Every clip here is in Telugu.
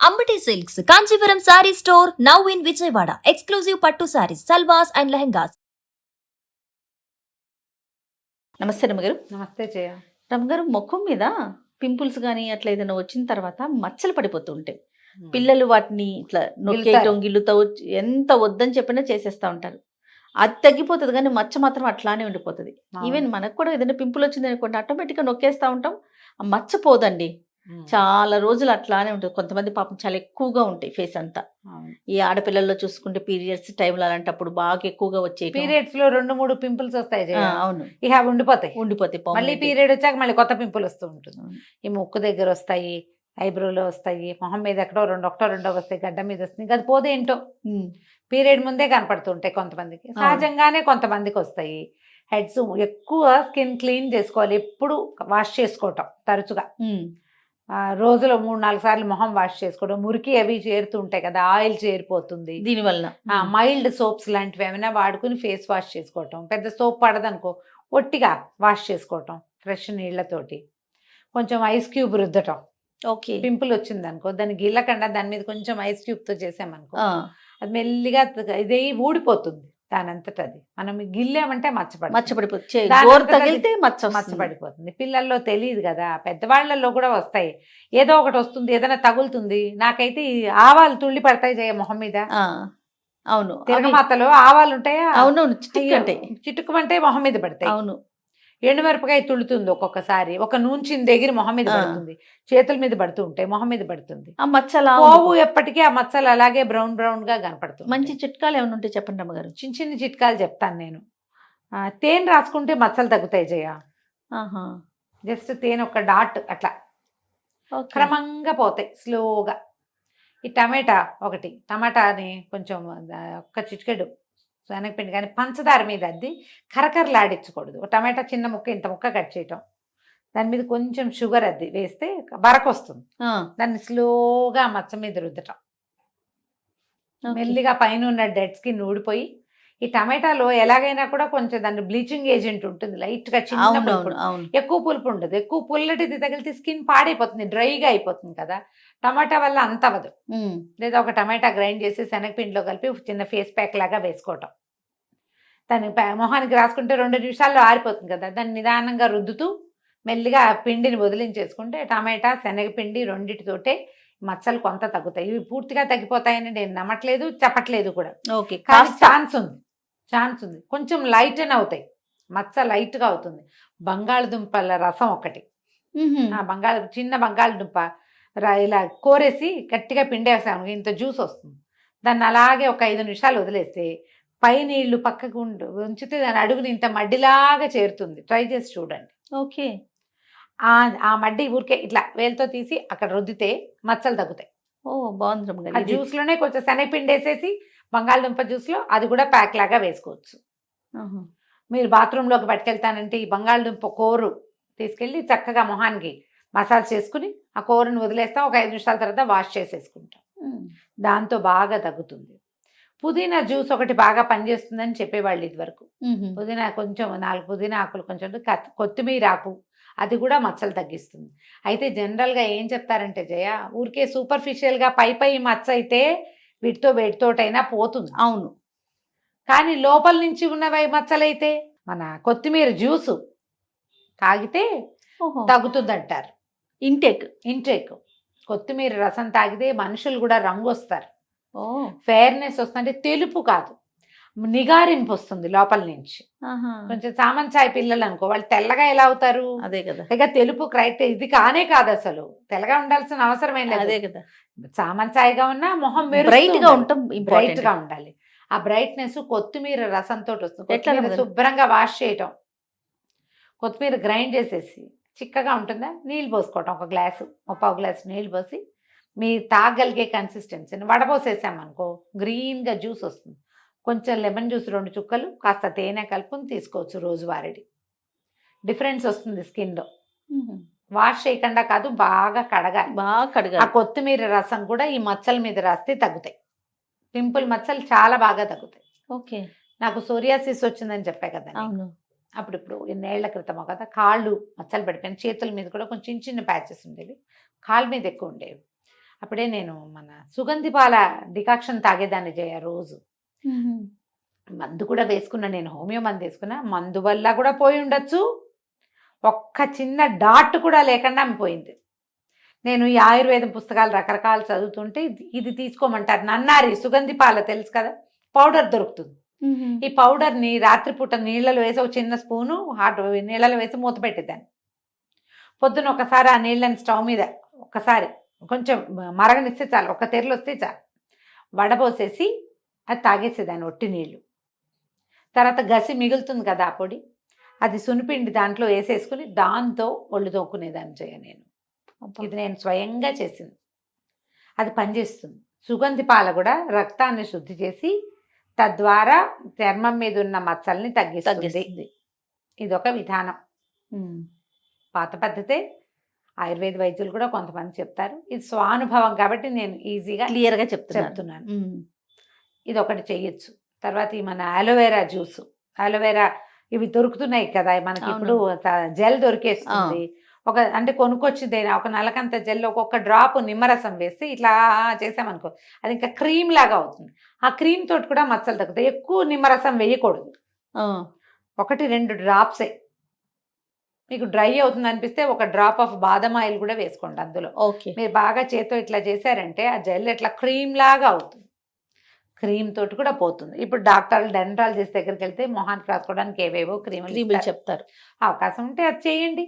Ambati Silks, Kanchipuram Saree Store, now in Vijayawada. Exclusive Pattu Sarees, Salwas and Lehengas. నమస్తే రమగారు. నమస్తే జయ. రమగారు, ముఖం మీద పింపుల్స్ కానీ అట్లా ఏదైనా వచ్చిన తర్వాత మచ్చలు పడిపోతూ ఉంటాయి. పిల్లలు వాటిని ఇట్లా నొక్కేయటం గిల్లుతో ఎంత వద్దని చెప్పినా చేసేస్తూ ఉంటారు. అది తగ్గిపోతుంది కానీ మచ్చ మాత్రం అట్లానే ఉండిపోతుంది. ఈవెన్ మనకు కూడా ఏదైనా పింపుల్ వచ్చింది అనుకోండి, ఆటోమేటిక్గా నొక్కేస్తూ ఉంటాం, ఆ మచ్చ పోదండి. చాలా రోజులు అట్లానే ఉంటుంది. కొంతమంది పాపం చాలా ఎక్కువగా ఉంటాయి ఫేస్ అంతా. ఈ ఆడపిల్లల్లో చూసుకుంటే పీరియడ్స్ టైంలో అలాంటప్పుడు బాగా ఎక్కువగా వచ్చే పీరియడ్స్ లో 2-3 పింపుల్స్ వస్తాయి జయ. అవును, ఇక ఉండిపోతాయి. మళ్ళీ పీరియడ్ వచ్చాక మళ్ళీ కొత్త పింపుల్ వస్తూ ఉంటుంది. ఈ ముక్కు దగ్గర వస్తాయి, ఐబ్రోలో వస్తాయి, మొహం మీద ఎక్కడో రెండో వస్తాయి, గడ్డ మీద వస్తాయి. అది పోదేంటో పీరియడ్ ముందే కనపడుతుంటాయి కొంతమందికి. సహజంగానే కొంతమందికి వస్తాయి. హెడ్స్ ఎక్కువ స్కిన్ క్లీన్ చేసుకోవాలి, ఎప్పుడు వాష్ చేసుకోవటం తరచుగా. రోజులో 3-4 సార్లు మొహం వాష్ చేసుకోవడం. మురికి అవి చేరుతూ ఉంటాయి కదా, ఆయిల్ చేరిపోతుంది దీనివల్ల. మైల్డ్ సోప్స్ లాంటివి ఏమైనా వాడుకుని ఫేస్ వాష్ చేసుకోవటం. పెద్ద సోప్ పడదనుకో, ఒట్టిగా వాష్ చేసుకోవటం ఫ్రెష్ నీళ్లతోటి. కొంచెం ఐస్ క్యూబ్ రుద్దటం. ఓకే, పింపుల్ వచ్చింది అనుకో, దాన్ని గిల్లకుండా దాని మీద కొంచెం ఐస్ క్యూబ్తో చేసామనుకో, అది మెల్లిగా ఇది ఊడిపోతుంది దానంతట. అది మనం గిల్లామంటే మచ్చపడిపోతుంది, మచ్చపడిపోతుంది. పిల్లల్లో తెలియదు కదా, పెద్దవాళ్లలో కూడా వస్తాయి. ఏదో ఒకటి వస్తుంది, ఏదైనా తగులుతుంది. నాకైతే ఆవాలు తుళ్ళి పడతాయి జయ మొహం మీద. అవును, తిరగమాతలో ఆవాలు ఉంటాయా? అవునవును, చిటుకుమంటే మొహం మీద పడతాయి. అవును, ఎండుమిరపకాయ తుడుతుంది ఒక్కొక్కసారి, ఒక నూంచిన దగ్గర మొహం మీద పడుతుంది, చేతుల మీద పడుతూ ఉంటాయి, మొహం మీద పడుతుంది. ఆ మచ్చలు పోవు, ఎప్పటికీ ఆ మచ్చలు అలాగే బ్రౌన్ గా కనపడుతుంది. మంచి చిట్కాలు ఏమైనా ఉంటే చెప్పండి అమ్మగారు. చిన్న చిన్న చిట్కాలు చెప్తాను నేను. తేనె రాసుకుంటే మచ్చలు తగ్గుతాయి జయ. జస్ట్ తేనె ఒక డాట్ అట్లా క్రమంగా పోతాయి స్లోగా. ఈ టమాటాని కొంచెం ఒక్క చిటికెడు శనగపిండి కానీ పంచదార మీద అద్ది కరకరలాడించకూడదు. ఒక టమాటా చిన్న ముక్క ఇంత ముక్క కట్ చేయటం, దాని మీద కొంచెం షుగర్ అద్ది వేస్తే బరక వస్తుంది. దాన్ని స్లోగా మచ్చ మీద రుద్దటం. మెల్లిగా పైన ఉన్న డెడ్ స్కిన్ ఊడిపోయి, ఈ టమాటాలో ఎలాగైనా కూడా కొంచెం దాని బ్లీచింగ్ ఏజెంట్ ఉంటుంది, లైట్ గా చిన్న పులుపు, ఎక్కువ పులుపు ఉండదు. ఎక్కువ పుల్లటిది తగిలితే స్కిన్ పాడైపోతుంది, డ్రైగా అయిపోతుంది కదా. టమాటా వల్ల అంత అవ్వదు. లేదా ఒక టమాటా గ్రైండ్ చేసి శనగపిండిలో కలిపి చిన్న ఫేస్ ప్యాక్ లాగా వేసుకోవటం. దాన్ని మొహానికి రాసుకుంటే 2 నిమిషాల్లో ఆరిపోతుంది కదా. దాన్ని నిదానంగా రుద్దుతూ మెల్లిగా పిండిని వదిలించేసుకుంటే టమాటా శనగపిండి రెండిటితోటే మచ్చలు కొంత తగ్గుతాయి. ఇవి పూర్తిగా తగ్గిపోతాయని నేను నమ్మట్లేదు, చెప్పట్లేదు కూడా. ఓకే, కానీ ఛాన్స్ ఉంది. కొంచెం లైట్ అని అవుతాయి, మచ్చ లైట్గా అవుతుంది. బంగాళదుంపల రసం ఒకటి, చిన్న బంగాళదుంప ఇలా కోరేసి గట్టిగా పిండేసాము, ఇంత జ్యూస్ వస్తుంది. దాన్ని అలాగే ఒక 5 నిమిషాలు వదిలేస్తే పై నీళ్లు పక్కకు ఉంచితే దాని అడుగుని ఇంత మడ్డిలాగా చేరుతుంది. ట్రై చేసి చూడండి. ఓకే, ఆ మడ్డి ఊరికే ఇట్లా వేలుతో తీసి అక్కడ రుద్దితే మచ్చలు తగ్గుతాయి. ఓ బాగుంది. ఆ జ్యూస్లోనే కొంచెం శనగపిండి వేసేసి బంగాళదుంప జ్యూస్లో అది కూడా ప్యాక్ లాగా వేసుకోవచ్చు. మీరు బాత్రూంలోకి పట్టుకెళ్తానంటే ఈ బంగాళదుంప కూరు తీసుకెళ్ళి చక్కగా మొహానికి మసాజ్ చేసుకుని ఆ కూరను వదిలేస్తాం. ఒక 5 నిమిషాల తర్వాత వాష్ చేసేసుకుంటాం, దాంతో బాగా తగ్గుతుంది. పుదీనా జ్యూస్ ఒకటి బాగా పనిచేస్తుందని చెప్పేవాళ్ళు ఇదివరకు. పుదీనా కొంచెం 4 పుదీనా ఆకులు, కొంచెం కొత్తిమీర ఆకు, అది కూడా మచ్చలు తగ్గిస్తుంది. అయితే జనరల్గా ఏం చెప్తారంటే జయ, ఊరికే సూపర్ఫిషియల్గా పై మచ్చ అయితే వేటితోటైనా పోతుంది. అవును, కానీ లోపల నుంచి ఉన్నవి మచ్చలైతే మన కొత్తిమీర జ్యూసు తాగితే తగ్గుతుందంటారు. ఇంటేక్ కొత్తిమీర రసం తాగితే మనుషులు కూడా రంగు వస్తారు, ఫెయిర్నెస్ వస్తుంది. తెలుపు కాదు, నిగారింపు వస్తుంది లోపల నుంచి. కొంచెం చామంచాయి పిల్లలు అనుకో, వాళ్ళు తెల్లగా ఎలా అవుతారు? అదే కదా. ఇక తెలుపు క్రైటీరియా ఇది కానే కాదు, అసలు తెల్లగా ఉండాల్సిన అవసరం ఏం లేదు. అదే కదా, చామంచాయిగా ఉన్నా మొహం బ్రైట్ గా ఉండాలి. ఆ బ్రైట్నెస్ కొత్తిమీర రసంతో వస్తుంది. కొత్తిమీర శుభ్రంగా వాష్ చేయటం, కొత్తిమీర గ్రైండ్ చేసేసి చిక్కగా ఉంటుందా, నీళ్ళు పోసుకోవటం. ఒక పావు గ్లాసు నీళ్ళు పోసి మీ తాగలిగే కన్సిస్టెన్సీని వడపోసేసామనుకో, గ్రీన్గా జ్యూస్ వస్తుంది. కొంచెం లెమన్ జ్యూస్ 2 చుక్కలు, కాస్త తేనె కలుపుని తీసుకోవచ్చు రోజువారీ. డిఫరెన్స్ వస్తుంది స్కిన్లో. వాష్ చేయకుండా కాదు, బాగా కడగాలి. ఆ కొత్తిమీర రసం కూడా ఈ మచ్చల మీద రాస్తే తగ్గుతాయి. పింపుల్ మచ్చలు చాలా బాగా తగ్గుతాయి. ఓకే, నాకు సోరియాసిస్ వచ్చిందని చెప్పా కదా, అప్పుడు ఎన్నేళ్ల క్రితమో కదా, కాళ్ళు మచ్చలు పడిపోయిన, చేతుల మీద కూడా కొంచెం చిన్న ప్యాచెస్ ఉండేవి, కాళ్ళ మీద ఎక్కువ ఉండేవి. అప్పుడే నేను మన సుగంధి పాల డికాక్షన్ తాగేదాన్ని జయ రోజు. మందు కూడా వేసుకున్నా, నేను హోమియో మందు వేసుకున్నా. మందు వల్ల కూడా పోయి ఉండొచ్చు, ఒక్క చిన్న డాట్ కూడా లేకుండా ఆమె పోయింది. నేను ఈ ఆయుర్వేదం పుస్తకాలు రకరకాలు చదువుతుంటే ఇది తీసుకోమంటారు. నన్నారి సుగంధి పాల తెలుసు కదా, పౌడర్ దొరుకుతుంది. ఈ పౌడర్ని రాత్రిపూట నీళ్ళలో వేసి ఒక చిన్న స్పూను హాట్ నీళ్ళలో వేసి మూత పెట్టేదాన్ని. పొద్దున ఒకసారి ఆ నీళ్ళని స్టవ్ మీద ఒకసారి కొంచెం మరగనిస్తే చాలు, ఒక తెరలు వస్తే చాలు, వడపోసేసి అది తాగేసేదాన్ని ఒట్టి నీళ్ళు. తర్వాత గసి మిగులుతుంది కదా ఆ పొడి, అది సునిపిండి దాంట్లో వేసేసుకుని దాంతో ఒళ్ళు తోక్కునేదాన్ని చేయ నేను. ఇది నేను స్వయంగా చేసింది, అది పనిచేస్తుంది. సుగంధి పాల కూడా రక్తాన్ని శుద్ధి చేసి తద్వారా చర్మం మీద ఉన్న మచ్చల్ని తగ్గిస్తుంది. ఇదొక విధానం, పాత పద్ధతే. ఆయుర్వేద వైద్యులు కూడా కొంతమంది చెప్తారు, ఇది స్వానుభవం కాబట్టి నేను ఈజీగా క్లియర్గా చెప్తున్నాను. ఇది ఒకటి చెయ్యొచ్చు. తర్వాత ఈ మన అలోవెరా జ్యూస్, అలోవెరా ఇవి దొరుకుతున్నాయి కదా మనకి, ఇప్పుడు జెల్ దొరికేస్తుంది. ఒక అంటే కొనుక్కొచ్చింది ఒక నలకంత జెల్ ఒక్కొక్క డ్రాప్ నిమ్మరసం వేసి ఇట్లా చేసామనుకో, అది ఇంకా క్రీమ్ లాగా అవుతుంది. ఆ క్రీమ్ తోటి కూడా మచ్చలు తగ్గుతాయి. ఎక్కువ నిమ్మరసం వేయకూడదు, 1-2 డ్రాప్సే. మీకు డ్రై అవుతుంది అనిపిస్తే ఒక డ్రాప్ ఆఫ్ బాదం ఆయిల్ కూడా వేసుకోండి అందులో. ఓకే, మీరు బాగా చేత్తో ఇట్లా చేశారంటే ఆ జెల్ ఇట్లా క్రీమ్ లాగా అవుతుంది, క్రీమ్ తోటి కూడా పోతుంది. ఇప్పుడు డాక్టర్లు డెంటాలజిస్ట్ దగ్గరికి వెళ్తే మొహానికి రాసుకోవడానికి ఏవేవో క్రీములు చెప్తారు. అవకాశం ఉంటే అది చేయండి.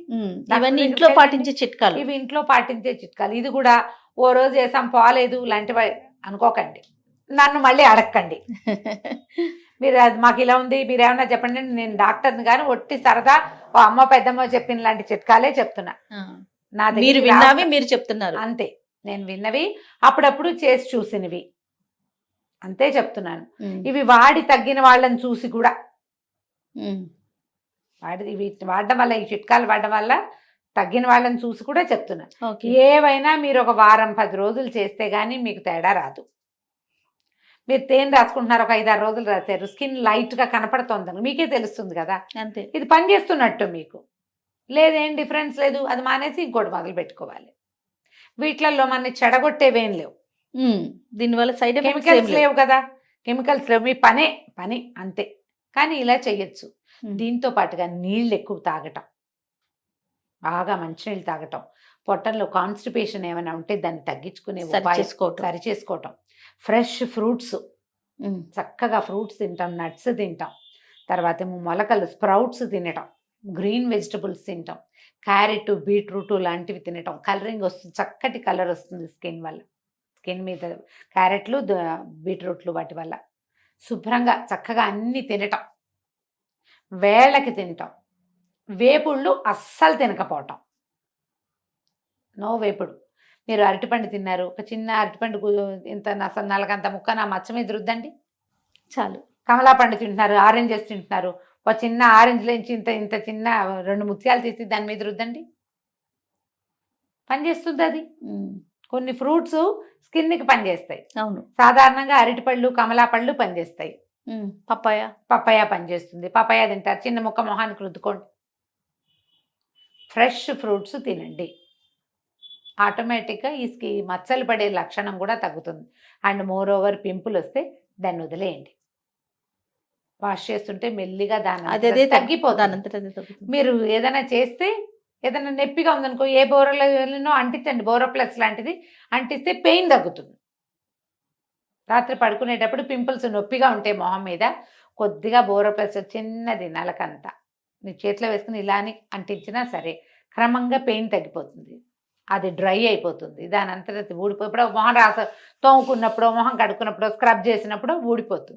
ఇవన్నీ ఇంట్లో పాటించే చిట్కాలు, ఇవి ఇంట్లో పాటించే చిట్కాలు. ఇది కూడా ఓ రోజు చేసాం పోలేదు లాంటివి అనుకోకండి, నన్ను మళ్ళీ అడగండి. మీరు అది మాకు ఇలా ఉంది మీరు ఏమన్నా చెప్పండి, నేను డాక్టర్ని కానీ ఒట్టి సరదా ఓ అమ్మ పెద్దమ్మ చెప్పిన లాంటి చిట్కాలే చెప్తున్నా. నా మీరు విన్నవి మీరు చెప్తున్నారు అంతే, నేను విన్నవి అప్పుడప్పుడు చేసి చూసినవి అంతే చెప్తున్నాను. ఇవి వాడి తగ్గిన వాళ్ళని చూసి కూడా ఇవి వాడడం వల్ల, ఈ చిట్కాలు వాడడం వల్ల తగ్గిన వాళ్ళని చూసి కూడా చెప్తున్నా. ఏవైనా మీరు ఒక వారం 10 రోజులు చేస్తే గానీ మీకు తేడా రాదు. మీరు తేనె రాసుకుంటున్నారు, ఒక 5-6 రోజులు రాశారు, స్కిన్ లైట్గా కనపడుతోందని మీకే తెలుస్తుంది కదా, అంతే. ఇది పని చేస్తున్నట్టు. మీకు లేదేం డిఫరెన్స్ లేదు, అది మానేసి ఇంకోటి మొదలు పెట్టుకోవాలి. వీటిలలో మన చెడగొట్టేవేం లేవు, దీనివల్ల సైడ్ కెమికల్స్ లేవు కదా, కెమికల్స్ లేవు. మీ పని అంతే. కానీ ఇలా చెయ్యొచ్చు. దీంతో పాటుగా నీళ్ళు ఎక్కువ తాగటం, బాగా మంచినీళ్ళు తాగటం, పొట్టంలో కాన్స్టిపేషన్ ఏమైనా ఉంటే దాన్ని తగ్గించుకునే సరి చేసుకోవటం. ఫ్రెష్ ఫ్రూట్స్, చక్కగా ఫ్రూట్స్ తింటాం, నట్స్ తింటాం, తర్వాత మొలకలు స్ప్రౌట్స్ తినటం, గ్రీన్ వెజిటబుల్స్ తింటాం, క్యారెట్ బీట్రూట్ లాంటివి తినటం. కలరింగ్ వస్తుంది, చక్కటి కలర్ వస్తుంది స్కిన్ వల్ల, స్కిన్ మీద క్యారెట్లు బీట్రూట్లు వాటి వల్ల. శుభ్రంగా చక్కగా అన్నీ తినటం, వేళ్ళకి తినటం. వేపుళ్ళు అస్సలు తినకపోవటం, నో వేపుడు. మీరు అరటిపండు తిన్నారు, ఒక చిన్న అరటిపండు ఇంత నలకంత ముక్క నా మచ్చ మీద రుద్దండి చాలు. కమలా పండు తింటున్నారు, ఆరెంజెస్ తింటున్నారు, ఒక చిన్న ఆరెంజ్లోంచి ఇంత చిన్న 2 ముత్యాలు తీసి దాని మీద రుద్దండి, పనిచేస్తుంది అది. కొన్ని ఫ్రూట్స్ స్కిన్కి పనిచేస్తాయి. అవును, సాధారణంగా అరటిపళ్ళు కమలా పళ్ళు పనిచేస్తాయి. పపాయ పనిచేస్తుంది, పపాయ తింటారు, చిన్న ముక్క మొహానికి రుద్దుకోండి. ఫ్రెష్ ఫ్రూట్స్ తినండి, ఆటోమేటిక్గా ఈ మచ్చలు పడే లక్షణం కూడా తగ్గుతుంది. అండ్ మోర్ ఓవర్ పింపుల్ వస్తే దాన్ని వదిలేయండి, వాష్ చేస్తుంటే మెల్లిగా దాన్ని తగ్గిపోతుంది. మీరు ఏదైనా చేస్తే, ఏదైనా నొప్పిగా ఉందనుకో, ఏ బోరలో అంటించండి, బోరోప్లస్ లాంటిది అంటిస్తే పెయిన్ తగ్గుతుంది. రాత్రి పడుకునేటప్పుడు పింపుల్స్ నొప్పిగా ఉంటే మొహం మీద కొద్దిగా బోరోప్లస్ చిన్నది నలకంతా మీ చేతిలో వేసుకుని ఇలాని అంటించినా సరే క్రమంగా పెయిన్ తగ్గిపోతుంది, అది డ్రై అయిపోతుంది. దాని అంతటా ఊడిపోయి మొహం తోముకున్నప్పుడు మొహం కడుక్కున్నప్పుడు స్క్రబ్ చేసినప్పుడు ఊడిపోతుంది.